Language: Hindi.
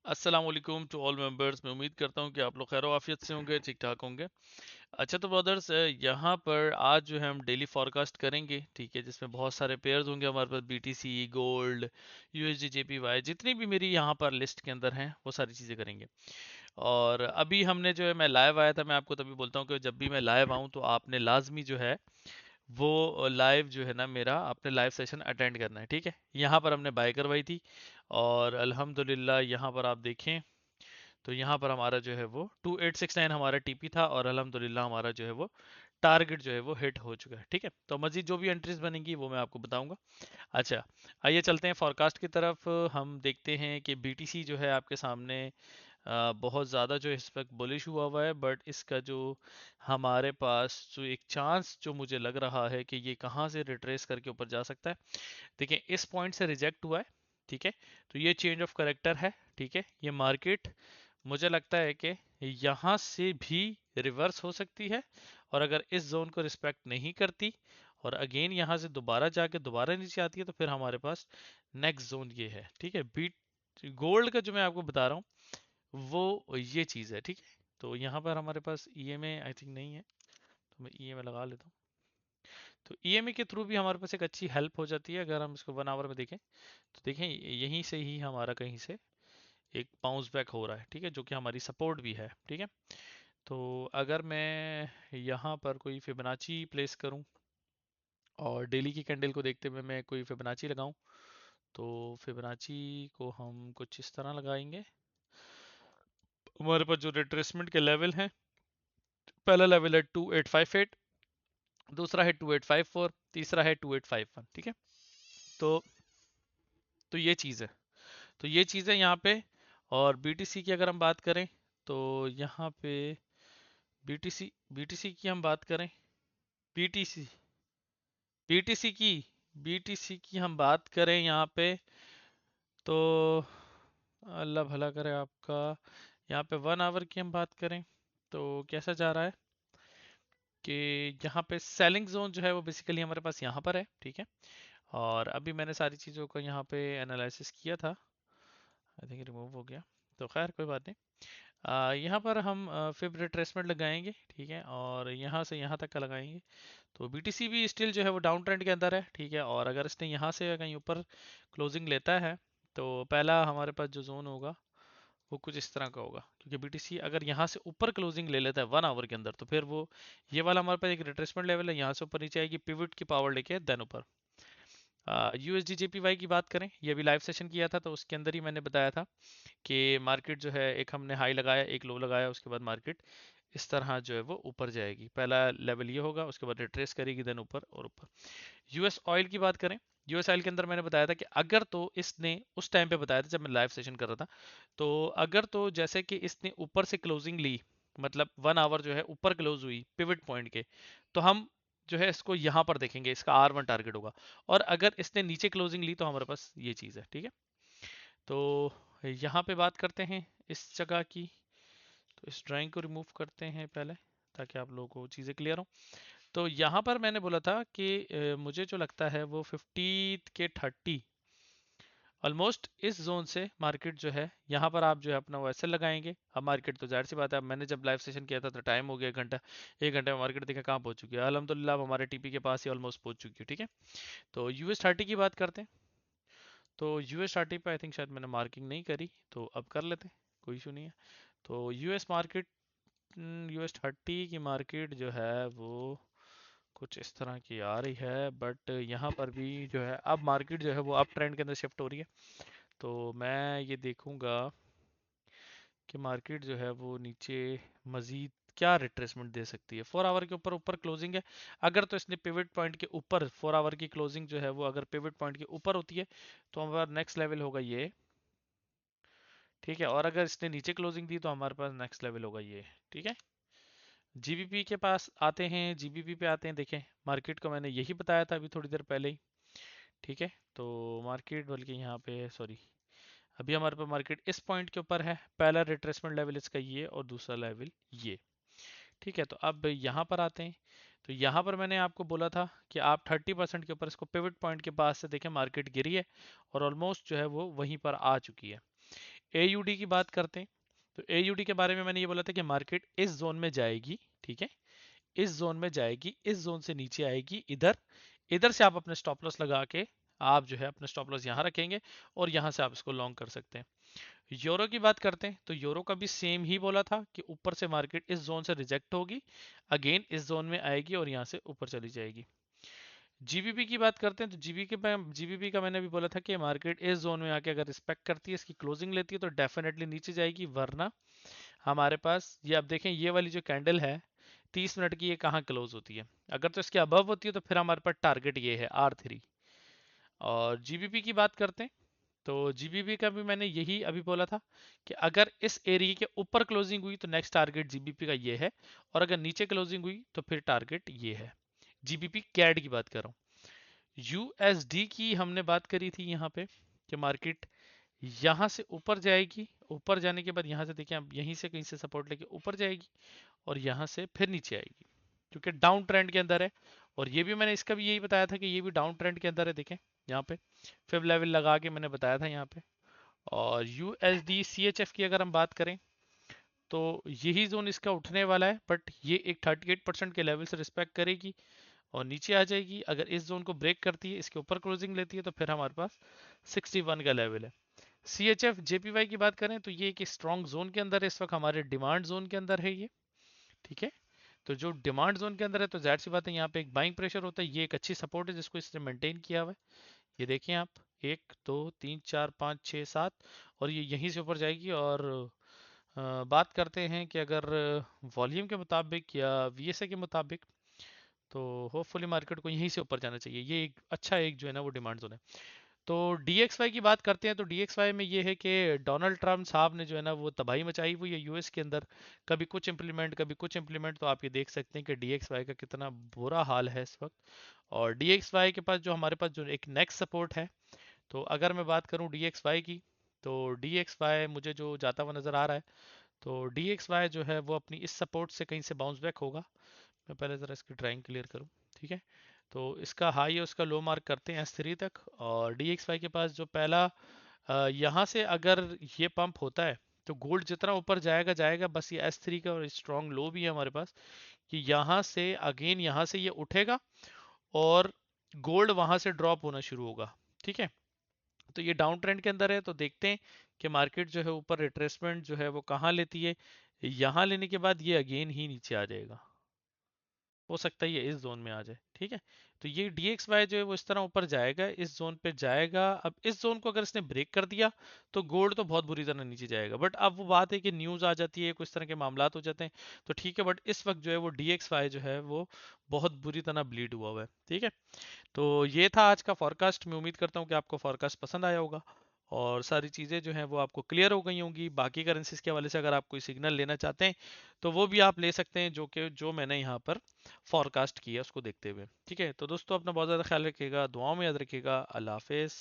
अस्सलाम वालेकुम टू ऑल मेंबर्स। मैं उम्मीद करता हूँ कि आप लोग खैर आफियत से होंगे, ठीक ठाक होंगे। अच्छा तो ब्रदर्स, यहाँ पर आज जो है हम डेली फॉरकास्ट करेंगे, ठीक है, जिसमें बहुत सारे पेयर्स होंगे हमारे पास, बीटीसी, गोल्ड, यूएसडी, जेपीवाई, जितनी भी मेरी यहाँ पर लिस्ट के अंदर हैं वो सारी चीज़ें करेंगे। और अभी हमने जो है, मैं लाइव आया था, मैं आपको तभी बोलता हूँ कि जब भी मैं लाइव आऊँ तो आपने लाजमी जो है वो लाइव जो है ना मेरा, आपने लाइव सेशन अटेंड करना है, ठीक है। यहाँ पर हमने बाय करवाई थी और अल्हम्दुलिल्लाह यहाँ पर आप देखें तो यहाँ पर हमारा जो है वो 2869 हमारा टीपी था और अल्हम्दुलिल्लाह हमारा जो है वो टारगेट जो है वो हिट हो चुका है, ठीक है। तो मजीद जो भी एंट्रीज बनेंगी वो मैं आपको बताऊंगा। अच्छा, आइए चलते हैं फॉरकास्ट की तरफ। हम देखते हैं कि बीटीसी जो है आपके सामने बहुत ज़्यादा जो इस वक्त बुलिश हुआ हुआ है, बट इसका जो हमारे पास जो एक चांस जो मुझे लग रहा है कि ये कहाँ से रिट्रेस करके ऊपर जा सकता है। देखिए इस पॉइंट से रिजेक्ट हुआ है, ठीक है। तो ये चेंज ऑफ करेक्टर है, ठीक है। ये मार्केट मुझे लगता है कि यहाँ से भी रिवर्स हो सकती है, और अगर इस जोन को रिस्पेक्ट नहीं करती और अगेन यहाँ से दोबारा जाके दोबारा नीचे आती है तो फिर हमारे पास नेक्स्ट जोन ये है, ठीक है। बीट गोल्ड का जो मैं आपको बता रहा हूँ वो ये चीज़ है, ठीक है। तो यहाँ पर हमारे पास ईएमए आई थिंक नहीं है, तो मैं ईएमए लगा लेता हूँ। तो ईएमए के थ्रू भी हमारे पास एक अच्छी हेल्प हो जाती है अगर हम इसको 1 आवर में देखें। तो देखें यहीं से ही हमारा कहीं से एक बाउंस बैक हो रहा है, ठीक है, जो कि हमारी सपोर्ट भी है, ठीक है। तो अगर मैं यहाँ पर कोई फिबोनाची प्लेस करूँ और डेली की कैंडल को देखते हुए मैं कोई फिबोनाची लगाऊं, तो फिबोनाची को हम कुछ इस तरह लगाएंगे। हमारे पास जो रिट्रेसमेंट के लेवल हैं, पहला लेवल है 2858, दूसरा है 2854, तीसरा है 2851, ठीक है। तो तो ये चीज़ है, तो ये चीज़ है यहाँ पे। और बीटीसी की अगर हम बात करें तो यहाँ पे बीटीसी बीटीसी की हम बात करें, बीटीसी बीटीसी की बीटीसी की हम बात करें यहाँ पे, तो अल्लाह भला करे आपका। यहाँ पे 1 आवर की हम बात करें तो कैसा जा रहा है कि यहाँ पे सेलिंग जोन जो है वो बेसिकली हमारे पास यहाँ पर है, ठीक है। और अभी मैंने सारी चीज़ों को यहाँ पे एनालिसिस किया था, आई थिंक रिमूव हो गया, तो खैर कोई बात नहीं। यहाँ पर हम फिब रिट्रेसमेंट लगाएंगे, ठीक है, और यहाँ से यहाँ तक का लगाएंगे। तो बीटीसी भी स्टिल जो है वो डाउन ट्रेंड के अंदर है, ठीक है। और अगर इसने यहाँ से कहीं ऊपर क्लोजिंग लेता है तो पहला हमारे पास जो जोन होगा वो कुछ इस तरह का होगा, क्योंकि बीटीसी अगर यहाँ से ऊपर क्लोजिंग ले लेता है 1 आवर के अंदर तो फिर वो ये वाला हमारे पास एक रिट्रेसमेंट लेवल है, यहाँ से ऊपर नीचे आएगी पिवट की पावर लेके देन ऊपर। यूएसडी जेपीवाई की बात करें, ये भी लाइव सेशन किया था तो उसके अंदर ही मैंने बताया था कि मार्केट जो है एक हमने हाई लगाया एक लो लगाया, उसके बाद मार्केट इस तरह जो है वो ऊपर जाएगी। पहला लेवल ये होगा, उसके बाद रिट्रेस करेगी देन ऊपर और ऊपर। यूएस ऑयल की बात करें, यूएस ऑयल के अंदर मैंने बताया था कि अगर तो इसने उस टाइम पे बताया था जब मैं लाइव सेशन कर रहा था, तो अगर तो जैसे कि इसने ऊपर से क्लोजिंग ली, मतलब 1 आवर जो है ऊपर क्लोज हुई पिवट पॉइंट के, तो हम जो है इसको यहाँ पर देखेंगे, इसका R1 टारगेट होगा। और अगर इसने नीचे क्लोजिंग ली तो हमारे पास ये चीज़ है, ठीक है। तो यहाँ पे बात करते हैं इस जगह की, तो इस ड्राइंग को रिमूव करते हैं पहले ताकि आप लोगों को चीज़ें क्लियर हो। तो यहाँ पर मैंने बोला था कि मुझे जो लगता है वो 50 के 30 ऑलमोस्ट इस जोन से मार्केट जो है, यहाँ पर आप जो है अपना वो एसएल लगाएंगे। अब मार्केट तो जाहिर सी बात है, अब मैंने जब लाइव सेशन किया था तो टाइम हो गया 1 घंटा, 1 घंटे में मार्केट देखा कहाँ पहुंच चुकी है, अल्हम्दुलिल्लाह अब हमारे टीपी के पास ही ऑलमोस्ट पहुंच चुकी है, ठीक है। तो यूएस 30 की बात करते हैं, तो यूएस 30 पे आई थिंक शायद मैंने मार्किंग नहीं करी, तो अब कर लेते हैं, कोई इशू नहीं है। तो यूएस मार्केट, यूएस 30 की मार्केट जो है वो कुछ इस तरह की आ रही है, बट यहाँ पर भी जो है अब मार्केट जो है वो अप ट्रेंड के अंदर शिफ्ट हो रही है। तो मैं ये देखूंगा कि मार्केट जो है वो नीचे मजीद क्या रिट्रेसमेंट दे सकती है। 4 आवर के ऊपर ऊपर क्लोजिंग है, अगर तो इसने पिवट पॉइंट के ऊपर 4 आवर की क्लोजिंग जो है वो अगर पिवट पॉइंट के ऊपर होती है तो हमारा नेक्स्ट लेवल होगा ये, ठीक है। और अगर इसने नीचे क्लोजिंग दी तो हमारे पास नेक्स्ट लेवल होगा ये, ठीक है। जीबीपी के पास आते हैं, जीबीपी पे आते हैं, देखें मार्केट को मैंने यही बताया था अभी थोड़ी देर पहले ही, ठीक है। तो मार्केट बल्कि यहाँ पे सॉरी, अभी हमारे पास मार्केट इस पॉइंट के ऊपर है, पहला रिट्रेसमेंट लेवल इसका ये और दूसरा लेवल ये, ठीक है। तो अब यहाँ पर आते हैं, तो यहाँ पर मैंने आपको बोला था कि आप 30% के ऊपर इसको पिवट पॉइंट के पास से देखें, मार्केट गिरी है और ऑलमोस्ट जो है वो वहीं पर आ चुकी है। AUD की बात करते हैं, तो AUD के बारे में मैंने ये बोला था कि मार्केट इस जोन में जाएगी, ठीक है, इस जोन में जाएगी, इस जोन से नीचे आएगी इधर, इधर से आप अपने स्टॉप लॉस लगा के आप जो है अपने स्टॉप लॉस यहाँ रखेंगे और यहाँ से आप इसको लॉन्ग कर सकते हैं। यूरो की बात करते हैं, तो यूरो का भी सेम ही बोला था कि ऊपर से मार्केट इस जोन से रिजेक्ट होगी, अगेन इस जोन में आएगी और यहाँ से ऊपर चली जाएगी। जीबीपी की बात करते हैं, तो जीबीपी का मैंने भी बोला था कि मार्केट इस जोन में आके अगर रिस्पेक्ट करती है, इसकी क्लोजिंग लेती है तो डेफिनेटली नीचे जाएगी, वरना हमारे पास ये आप देखें ये वाली जो कैंडल है 30 मिनट की, ये कहाँ क्लोज होती है, अगर तो इसके अबव होती है तो फिर हमारे पास टारगेट ये है R3। और जीबीपी की बात करते हैं, तो जीबीपी का भी मैंने यही अभी बोला था कि अगर इस एरिया के ऊपर क्लोजिंग हुई तो नेक्स्ट टारगेट जीबीपी का ये है, और अगर नीचे क्लोजिंग हुई तो फिर टारगेट ये है। जीबीपी कैड की बात कर रहा हूँ। यूएसडी की हमने बात करी थी यहाँ पे कि मार्केट यहाँ से ऊपर जाएगी, ऊपर जाने के बाद यहाँ से देखिए आप यहीं से कहीं से सपोर्ट लेके ऊपर जाएगी और यहाँ से फिर नीचे आएगी, क्योंकि डाउन ट्रेंड के अंदर है। और ये भी मैंने इसका भी यही बताया था कि ये भी डाउन ट्रेंड के अंदर है, देखें यहाँ पे फिब लेवल लगा के मैंने बताया था यहाँ पे। और यूएसडी सीएचएफ की अगर हम बात करें तो यही जोन इसका उठने वाला है, बट ये एक 38% के लेवल से रिस्पेक्ट करेगी और नीचे आ जाएगी। अगर इस जोन को ब्रेक करती है, इसके ऊपर क्लोजिंग लेती है, तो फिर हमारे पास 61 का लेवल है। CHF JPY की बात करें तो ये एक स्ट्रॉन्ग जोन के अंदर है, इस वक्त हमारे डिमांड जोन के अंदर है ये, ठीक है। तो जो डिमांड जोन के अंदर है तो जाहिर सी बात है यहाँ पे एक बाइंग प्रेशर होता है, ये एक अच्छी सपोर्ट है जिसको इसने मेंटेन किया हुआ है। ये देखें आप, 1 2 3 4 5 6 7, और ये यहीं से ऊपर जाएगी। और बात करते हैं कि अगर वॉल्यूम के मुताबिक या VSA के मुताबिक, तो होपफुली मार्केट को यहीं से ऊपर जाना चाहिए, ये एक अच्छा एक जो है ना वो डिमांड जोन है। तो DXY की बात करते हैं, तो DXY में ये है कि डोनाल्ड ट्रम्प साहब ने जो है ना वो तबाही मचाई हुई है यूएस के अंदर, कभी कुछ इम्प्लीमेंट कभी कुछ इम्प्लीमेंट, तो आप ये देख सकते हैं कि DXY का कितना बुरा हाल है इस वक्त। और DXY के पास जो हमारे पास जो एक नेक्स्ट सपोर्ट है, तो अगर मैं बात करूं DXY की, तो DXY मुझे जो जाता हुआ नज़र आ रहा है, तो DXY जो है वो अपनी इस सपोर्ट से कहीं से बाउंस बैक होगा। मैं पहले ज़रा इसकी ड्राइंग क्लियर करूं, ठीक है। तो इसका हाई और उसका लो मार्क करते हैं S3 तक। और DXY के पास जो पहला यहाँ से अगर ये पंप होता है तो गोल्ड जितना ऊपर जाएगा जाएगा, बस ये S3 का और स्ट्रॉन्ग लो भी है हमारे पास कि यहाँ से अगेन यहाँ से ये उठेगा और गोल्ड वहां से ड्रॉप होना शुरू होगा, ठीक है। तो ये डाउन ट्रेंड के अंदर है, तो देखते हैं कि मार्केट जो है ऊपर रिट्रेसमेंट जो है वो कहाँ लेती है। यहाँ लेने के बाद ये अगेन ही नीचे आ जाएगा, हो सकता है ये इस जोन में आ जाए, ठीक है। तो ये DXY जो है वो इस तरह ऊपर जाएगा, इस जोन पे जाएगा। अब इस जोन को अगर इसने ब्रेक कर दिया तो गोल्ड तो बहुत बुरी तरह नीचे जाएगा, बट अब वो बात है कि न्यूज़ आ जाती है, कुछ तरह के मामलात हो जाते हैं, तो ठीक है। बट इस वक्त जो है वो DXY जो है वो बहुत बुरी तरह ब्लीड हुआ हुआ है, ठीक है। तो ये था आज का फॉरकास्ट। मैं उम्मीद करता हूँ कि आपको फॉरकास्ट पसंद आया होगा और सारी चीज़ें जो हैं वो आपको क्लियर हो गई होंगी। बाकी करेंसीज के हवाले से अगर आप कोई सिग्नल लेना चाहते हैं तो वो भी आप ले सकते हैं, जो मैंने यहाँ पर फॉरकास्ट किया उसको देखते हुए, ठीक है। तो दोस्तों अपना बहुत ज़्यादा ख्याल रखिएगा, दुआओं में याद रखिएगा। अल्लाह हाफिज़।